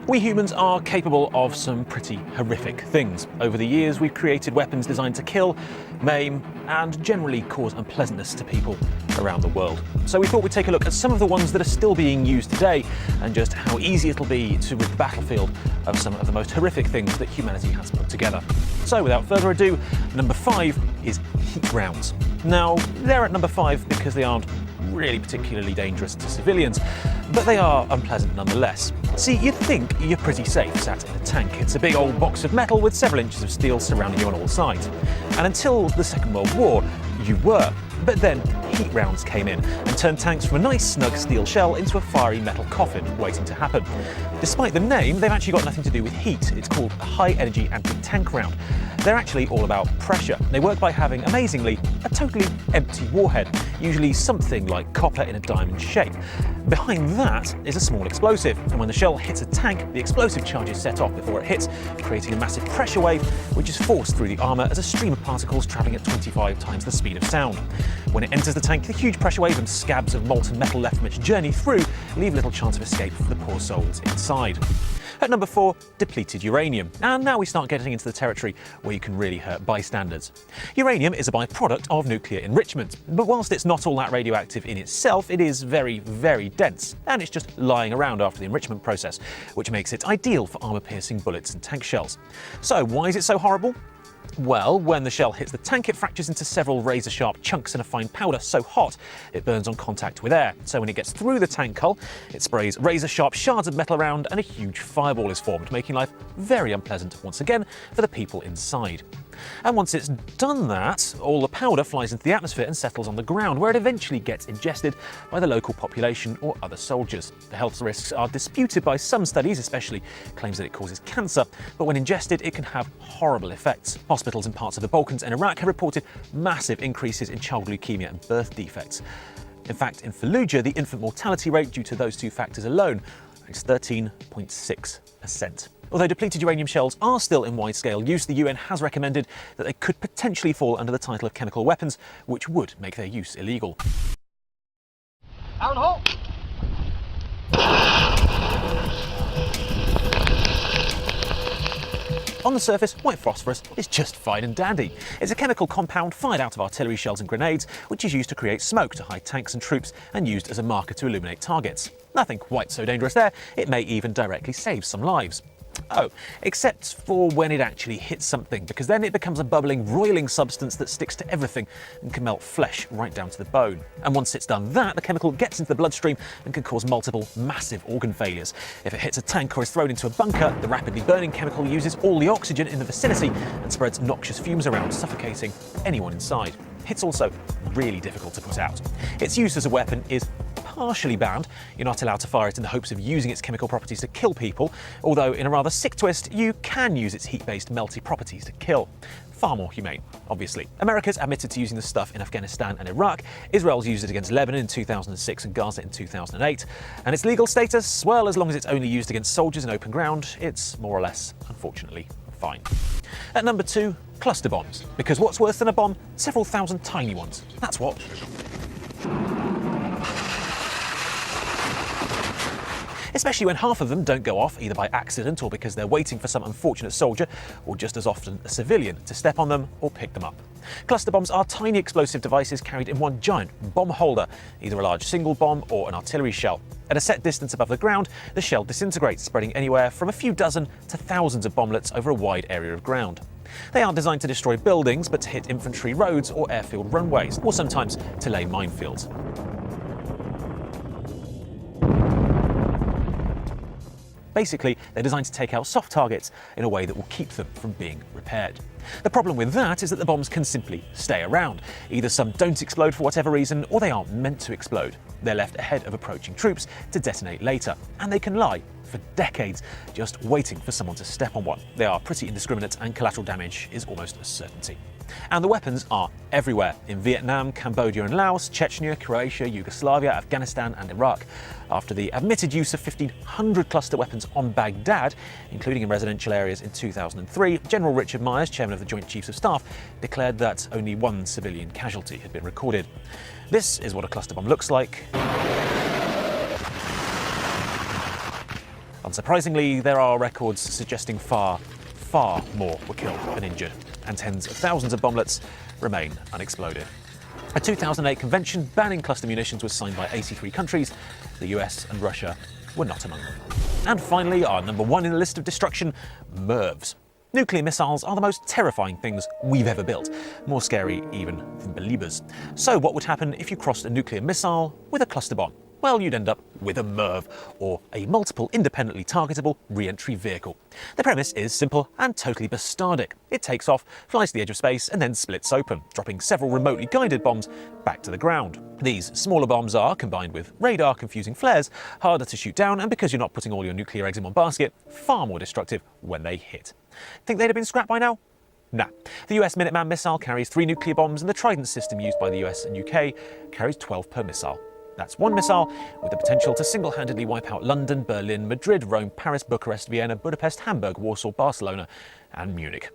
We humans are capable of some pretty horrific things. Over the years, we've created weapons designed to kill, maim, and generally cause unpleasantness to people around the world. So we thought we'd take a look at some of the ones that are still being used today, and just how easy it'll be to rid the battlefield of some of the most horrific things that humanity has put together. So without further ado, number 5 is heat rounds. Now, they're at number 5 because they aren't really particularly dangerous to civilians, but they are unpleasant nonetheless. See, you'd think you're pretty safe sat in a tank. It's a big old box of metal with several inches of steel surrounding you on all sides. And until the Second World War, you were. But then heat rounds came in and turned tanks from a nice snug steel shell into a fiery metal coffin waiting to happen. Despite the name, they've actually got nothing to do with heat. It's called a high-energy anti-tank round. They're actually all about pressure. They work by having, amazingly, a totally empty warhead, usually something like copper in a diamond shape. Behind that is a small explosive, and when the shell hits a tank, the explosive charge is set off before it hits, creating a massive pressure wave which is forced through the armour as a stream of particles travelling at 25 times the speed of sound. When it enters the tank, the huge pressure wave and scabs of molten metal left from its journey through leave little chance of escape for the poor souls inside. At number 4, depleted uranium. And now we start getting into the territory where you can really hurt bystanders. Uranium is a byproduct of nuclear enrichment, but whilst it's not all that radioactive in itself, it is very, very dense, and it's just lying around after the enrichment process, which makes it ideal for armour-piercing bullets and tank shells. So why is it so horrible? Well, when the shell hits the tank, it fractures into several razor-sharp chunks in a fine powder so hot it burns on contact with air. So when it gets through the tank hull, it sprays razor-sharp shards of metal around and a huge fireball is formed, making life very unpleasant once again for the people inside. And once it's done that, all the powder flies into the atmosphere and settles on the ground, where it eventually gets ingested by the local population or other soldiers. The health risks are disputed by some studies, especially claims that it causes cancer, but when ingested it can have horrible effects. Hospitals in parts of the Balkans and Iraq have reported massive increases in child leukemia and birth defects. In fact, in Fallujah, the infant mortality rate due to those two factors alone is 13.6%. Although depleted uranium shells are still in wide-scale use, the UN has recommended that they could potentially fall under the title of chemical weapons, which would make their use illegal. Down hole! On the surface, white phosphorus is just fine and dandy. It's a chemical compound fired out of artillery shells and grenades, which is used to create smoke to hide tanks and troops and used as a marker to illuminate targets. Nothing quite so dangerous there, it may even directly save some lives. Oh, except for when it actually hits something, because then it becomes a bubbling, roiling substance that sticks to everything and can melt flesh right down to the bone. And once it's done that, the chemical gets into the bloodstream and can cause multiple, massive organ failures. If it hits a tank or is thrown into a bunker, the rapidly burning chemical uses all the oxygen in the vicinity and spreads noxious fumes around, suffocating anyone inside. It's also really difficult to put out. Its use as a weapon is partially banned. You're not allowed to fire it in the hopes of using its chemical properties to kill people, although in a rather sick twist, you can use its heat-based melty properties to kill. Far more humane, obviously. America's admitted to using the stuff in Afghanistan and Iraq. Israel's used it against Lebanon in 2006 and Gaza in 2008. And its legal status, well, as long as it's only used against soldiers in open ground, it's more or less, unfortunately, fine. At number 2, cluster bombs. Because what's worse than a bomb? Several thousand tiny ones. That's what. Especially when half of them don't go off, either by accident or because they're waiting for some unfortunate soldier, or just as often a civilian, to step on them or pick them up. Cluster bombs are tiny explosive devices carried in one giant bomb holder, either a large single bomb or an artillery shell. At a set distance above the ground, the shell disintegrates, spreading anywhere from a few dozen to thousands of bomblets over a wide area of ground. They aren't designed to destroy buildings, but to hit infantry roads or airfield runways, or sometimes to lay minefields. Basically, they're designed to take out soft targets in a way that will keep them from being repaired. The problem with that is that the bombs can simply stay around. Either some don't explode for whatever reason, or they aren't meant to explode. They're left ahead of approaching troops to detonate later, and they can lie for decades just waiting for someone to step on one. They are pretty indiscriminate, and collateral damage is almost a certainty. And the weapons are everywhere, in Vietnam, Cambodia and Laos, Chechnya, Croatia, Yugoslavia, Afghanistan and Iraq. After the admitted use of 1,500 cluster weapons on Baghdad, including in residential areas in 2003, General Richard Myers, chairman of the Joint Chiefs of Staff, declared that only one civilian casualty had been recorded. This is what a cluster bomb looks like. Unsurprisingly, there are records suggesting far more were killed than injured, and tens of thousands of bomblets remain unexploded. A 2008 convention banning cluster munitions was signed by 83 countries. The US and Russia were not among them. And finally, our number one in the list of destruction, MIRVs. Nuclear missiles are the most terrifying things we've ever built, more scary even than believers. So what would happen if you crossed a nuclear missile with a cluster bomb? Well, you'd end up with a MIRV, or a multiple independently targetable re-entry vehicle. The premise is simple and totally bastardic. It takes off, flies to the edge of space, and then splits open, dropping several remotely guided bombs back to the ground. These smaller bombs are, combined with radar-confusing flares, harder to shoot down, and because you're not putting all your nuclear eggs in one basket, far more destructive when they hit. Think they'd have been scrapped by now? Nah. The US Minuteman missile carries 3 nuclear bombs, and the Trident system used by the US and UK carries 12 per missile. That's one missile with the potential to single-handedly wipe out London, Berlin, Madrid, Rome, Paris, Bucharest, Vienna, Budapest, Hamburg, Warsaw, Barcelona, and Munich.